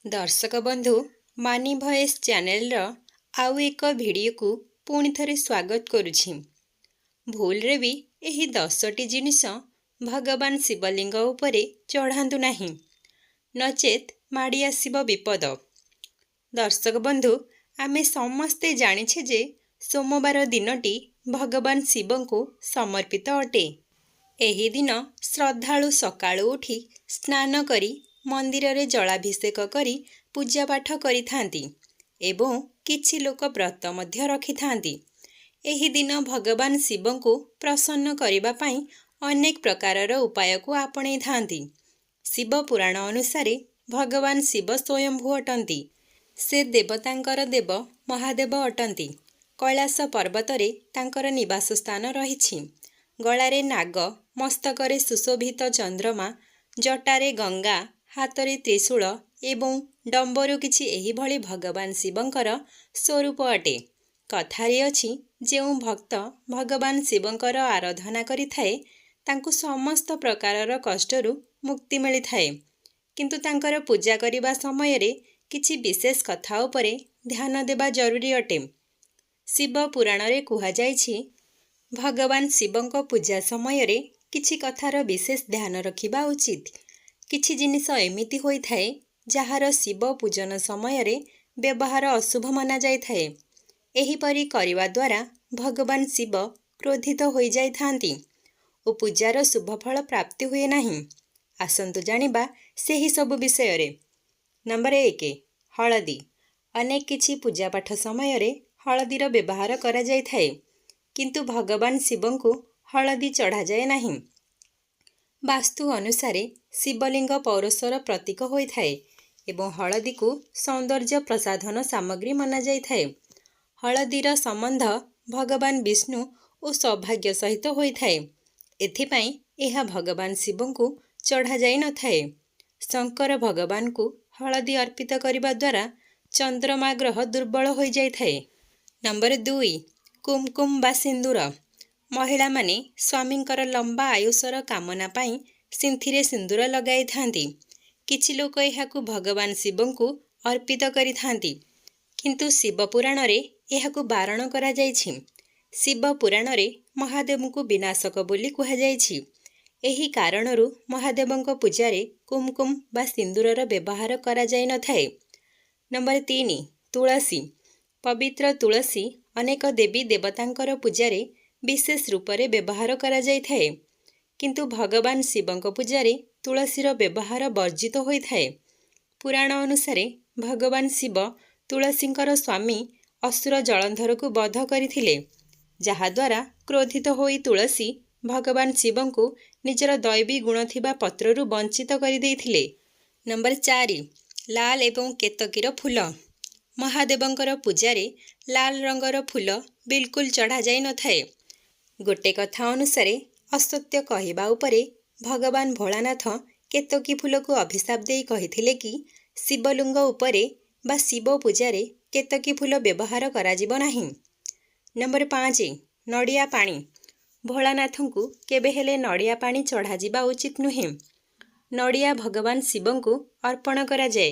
दर्शक बंधु मानी भॉइस चैनल रो आउ एक वीडियो को पुणी थरे स्वागत करुछि। भूल रे भी एही 10टी जिनिस भगवान शिवलिंग उपरे चढ़ांतु नाही, नचेत माड़ी आसिब विपद। दर्शक बंधु आमे समस्ते जानिछे जे सोमवार दिनटी भगवान शिव को समर्पित अटे। एही दिन श्रद्धालु सकाळु उठी स्नान करी मंदिर रे जलाभिषेक करी पूजा पाठ करिथांती एवं किछि लोक व्रत मध्य रखिथांती। एही दिन भगवान शिव को प्रसन्न करिबा पई अनेक प्रकारर उपाय को आपणै थांती। शिव पुराण अनुसार भगवान शिव स्वयंभू अटंती। से देवतांकर देव महादेव अटंती। कैलाश पर्वत रे तांकर निवास स्थान रहिछि। गलारे नाग, मस्तकरे सुशोभित चंद्रमा, जटारे गंगा, हातरे त्रिशूल एवं डंबरू किछि एही भली भगवान शिवंकर स्वरूप अटे। कथारे अछि जेउ भक्त भगवान शिवंकर आराधना करिथाए तांकु समस्त प्रकारर कष्टरु मुक्ति मिलिथाए। किंतु तांकर पूजा करिबा समय रे किछि विशेष कथा उपरे ध्यान देबा जरूरी अटे। शिव पुराण रे कुहा जायछि भगवान शिवंक पूजा समय रे किछि कथार विशेष ध्यान रखिबा उचित। किछि जिनिस एमिति होई थाए जहार शिव पूजन समय रे व्यवहार अशुभ माना जाय थाए। एही परि करिवा द्वारा भगवान शिव क्रोधित होई जाय थांती ओ पूजार शुभ फल प्राप्ति हुए नाही। आसंतु जानिबा सेही सब विषय रे। नंबर 1 हळदी। अनेक किछि पूजा पाठ समय रे हळदीर व्यवहार करा जाय थाए, किंतु भगवान शिवंकु हळदी चढ़ा जाए नाही। वास्तु अनुसारे शिवलिंग पौरुषर प्रतीक होई थाए एवं हळदी को सौंदर्य प्रसाधन सामग्री माना जाय थाए। हळदीर संबंध भगवान विष्णु और सौभाग्य सहित होई थाए। एथिपाई एहा भगवान शिवंकु चढ़ा जाय न थाए। शंकर भगवान को हळदी अर्पित करिबा द्वारा चंद्रमा ग्रह दुर्बल होई जाय थाए। नंबर 2 कुमकुम बा सिंदूर। महिला माने स्वामींकर लंबा आयुषर कामना पाई सिंथिरे सिंदूर लगाई थांती। किछि लोक एहाकु भगवान शिवंकु अर्पित करि थांती, किंतु शिव पुराण रे एहाकु बारण करा जायछि। शिव पुराण रे महादेवंकु विनाशक बोली कुहा जायछि। एही कारणरु महादेवंक पूजा रे कुमकुम बा सिंदूरर व्यवहार करा जाय न थाए। नंबर 3 तुलसी। पवित्र तुलसी अनेक देवी देवतांकर पूजा रे विशेष रूप रे व्यवहार करा जाय थाए, किंतु भगवान शिवंक पूजा रे तुलसीर व्यवहार वर्जित होई थाए। पुराण अनुसारे भगवान शिव तुलसींकर स्वामी असुर जलंधर को वध करिथिले, जहा द्वारा क्रोधित होई तुलसी भगवान शिवंकु निजर दैवी गुण थिबा पत्ररु वंचित करि देइथिले। नंबर 4 लाल एवं केतकीर फूल। महादेवंकर पूजा रे लाल रंगर फूल बिल्कुल चढ़ा जाय न थाए। गोटे कथा अनुसारे असत्य कहिबा उपरे भगवान भोलानाथ केतकी फूल को अभिशाप देई कहिथिले कि शिवलिंग उपरे बा शिव पूजा रे केतकी फूल व्यवहार करा जिवो नाही। नंबर 5 नड़िया पानी। भोलानाथंकु केबे हेले नड़िया पानी चढ़ा जिबा उचित नुहे। नड़िया भगवान शिवंकु अर्पण करा जाए,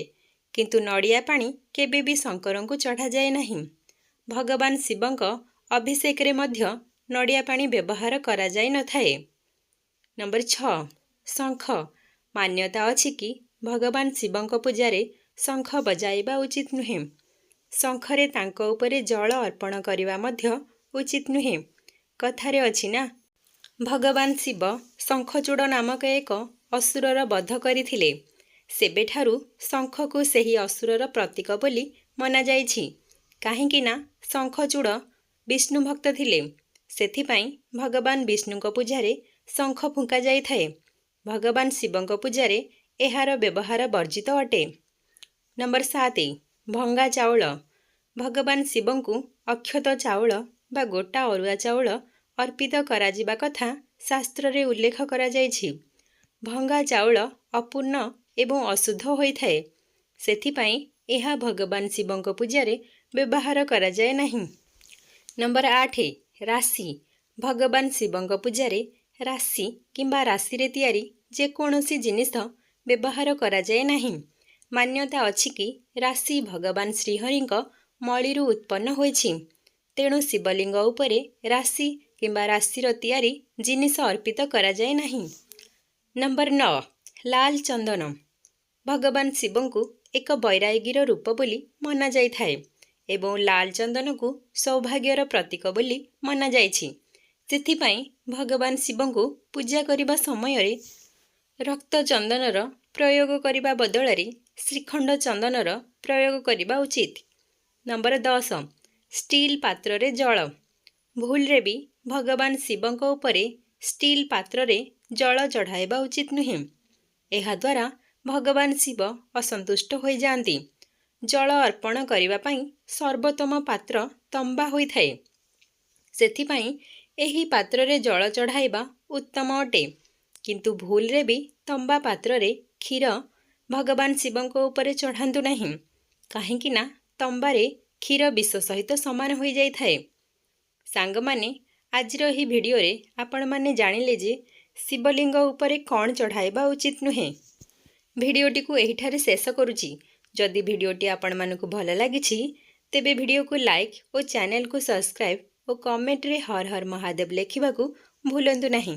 किंतु नड़िया पानी केबे भी शंकरंकु चढ़ा जाए नाही। भगवान शिवंक अभिषेक रे मध्य नड़िया पानी व्यवहार करा जाय न थाए। नंबर 6 शंख। मान्यता अछि कि भगवान शिवंक पूजा रे शंख बजाइबा उचित नुहे। शंखरे तांको उपरे जल अर्पण करिबा मध्य उचित नुहे। कथारे अछि ना भगवान शिव शंखचूड़ नामक एक असुरर वध करिथिले। सेबेठारु शंख को सेही असुरर प्रतीक बोली मना जायछि। काहेकि ना शंखचूड़ विष्णु भक्त थिले, सेथिपाई भगवान विष्णुक पूजा रे शंख फुंका जाय थाए। भगवान शिवंक पूजा रे एहार व्यवहार वर्जित अटे। नंबर 7 भंगा चाउल। भगवान शिवंकु अक्षत चाउल बा गोटा अरुआ चाउल अर्पित करा जिबा कथा शास्त्र रे उल्लेख करा जायछि। भंगा चाउल अपूर्ण एवं अशुद्ध होई थाए, सेथिपाई एहा भगवान शिवंक पूजा रे व्यवहार करा जाय नाही। नंबर 8 राशि। भगवान शिवंक पूजा रे राशि किंबा राशि रे तैयारी जे कोनोसी जिनिस व्यवहार करा जाय नाही। ମାନ୍ୟତା ଅଛି କି ରାଶି ଭଗବାନ ଶ୍ରୀହରିଙ୍କ ମଳିରୁ ଉତ୍ପନ୍ନ ହୋଇଛି। ତେଣୁ ଶିବଲିଙ୍ଗ ଉପରେ ରାଶି କିମ୍ବା ରାଶିର ତିଆରି ଜିନିଷ ଅର୍ପିତ କରାଯାଏ ନାହିଁ। ନମ୍ବର 9, ଲାଲ ଚନ୍ଦନ। ଭଗବାନ ଶିବଙ୍କୁ ଏକ ବୈରାଗୀର ରୂପ ବୋଲି ମନାଯାଇଥାଏ ଏବଂ ଲାଲ ଚନ୍ଦନକୁ ସୌଭାଗ୍ୟର ପ୍ରତୀକ ବୋଲି ମନାଯାଇଛି। ସେଥିପାଇଁ ଭଗବାନ ଶିବଙ୍କୁ ପୂଜା କରିବା ସମୟରେ ରକ୍ତ ଚନ୍ଦନର ପ୍ରୟୋଗ କରିବା ବଦଳରେ ଶ୍ରୀଖଣ୍ଡ ଚନ୍ଦନର ପ୍ରୟୋଗ କରିବା ଉଚିତ। ନମ୍ବର 10, ଷ୍ଟିଲ୍ ପାତ୍ରରେ ଜଳ। ଭୁଲରେ ବି ଭଗବାନ ଶିବଙ୍କ ଉପରେ ଷ୍ଟିଲ୍ ପାତ୍ରରେ ଜଳ ଚଢ଼ାଇବା ଉଚିତ ନୁହେଁ। ଏହାଦ୍ୱାରା ଭଗବାନ ଶିବ ଅସନ୍ତୁଷ୍ଟ ହୋଇଯାଆନ୍ତି। ଜଳ ଅର୍ପଣ କରିବା ପାଇଁ ସର୍ବୋତ୍ତମ ପାତ୍ର ତମ୍ବା ହୋଇଥାଏ। ସେଥିପାଇଁ ଏହି ପାତ୍ରରେ ଜଳ ଚଢ଼ାଇବା ଉତ୍ତମ ଅଟେ। କିନ୍ତୁ ଭୁଲରେ ବି ତମ୍ବା ପାତ୍ରରେ କ୍ଷୀର ଭଗବାନ ଶିବଙ୍କ ଉପରେ ଚଢ଼ାନ୍ତୁ ନାହିଁ, କାହିଁକି ନା ତମ୍ବାରେ କ୍ଷୀର ବିଷ ସହିତ ସମାନ ହୋଇଯାଇଥାଏ। ସାଙ୍ଗମାନେ, ଆଜିର ଏହି ଭିଡ଼ିଓରେ ଆପଣମାନେ ଜାଣିଲେ ଯେ ଶିବଲିଙ୍ଗ ଉପରେ କ'ଣ ଚଢ଼ାଇବା ଉଚିତ ନୁହେଁ। ଭିଡ଼ିଓଟିକୁ ଏହିଠାରେ ଶେଷ କରୁଛି। ଯଦି ଭିଡ଼ିଓଟି ଆପଣମାନଙ୍କୁ ଭଲ ଲାଗିଛି ତେବେ ଭିଡ଼ିଓକୁ ଲାଇକ୍ ଓ ଚ୍ୟାନେଲକୁ ସବସ୍କ୍ରାଇବ୍ ଓ କମେଣ୍ଟରେ ହର ହର ମହାଦେବ ଲେଖିବାକୁ ଭୁଲନ୍ତୁ ନାହିଁ।